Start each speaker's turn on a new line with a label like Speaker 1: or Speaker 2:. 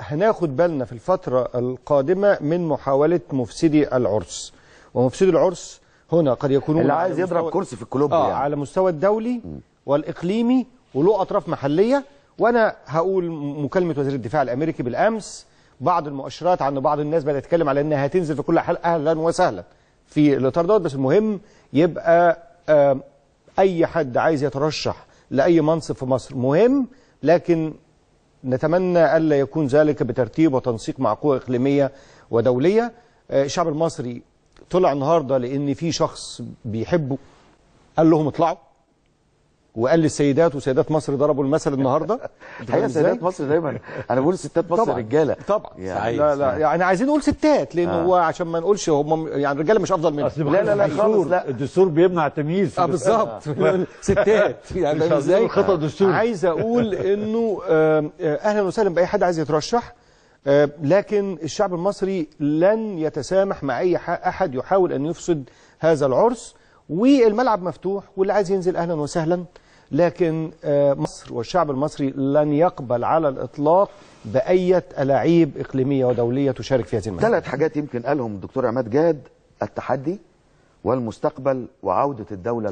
Speaker 1: هناخد بالنا في الفترة القادمة من محاولة مفسدي العرس. ومفسدي العرس هنا قد يكونون
Speaker 2: اللي عايز يضرب كرسي في الكلوب
Speaker 1: يعني على مستوى الدولي والإقليمي وله أطراف محلية. وأنا هقول مكالمة وزير الدفاع الأمريكي بالأمس، بعض المؤشرات عن بعض الناس بدأت تتكلم على أنها هتنزل في كل حال، أهلا وسهلا في الإطار دوت. بس المهم يبقى أي حد عايز يترشح لأي منصب في مصر مهم، لكن نتمنى ألا يكون ذلك بترتيب وتنسيق مع قوى إقليمية ودولية. الشعب المصري طلع النهاردة لأن في شخص بيحبه قال لهم اطلعوا، وقال للسيدات وسيدات مصر ضربوا المثل النهارده.
Speaker 2: هي سيدات مصر دايما، انا بقول ستات مصر
Speaker 1: طبعا
Speaker 2: رجاله
Speaker 1: طبعا
Speaker 2: يعني.
Speaker 1: لا يعني عايزين نقول ستات لان هو عشان ما نقولش هم يعني الرجاله مش افضل منهم.
Speaker 2: لا خالص، لا
Speaker 3: الدستور بيمنع التمييز.
Speaker 1: بالظبط. ستات يعني ازاي
Speaker 3: خطأ دستوري.
Speaker 1: عايز اقول انه اهلا وسهلا باي حد عايز يترشح، لكن الشعب المصري لن يتسامح مع اي احد يحاول ان يفسد هذا العرس، والملعب مفتوح واللي عايز ينزل اهلا وسهلا. لكن مصر والشعب المصري لن يقبل على الإطلاق بأية ألاعيب إقليمية ودولية تشارك في هذه المسألة.
Speaker 2: 3 حاجات يمكن قالهم الدكتور عماد جاد: التحدي والمستقبل وعودة الدولة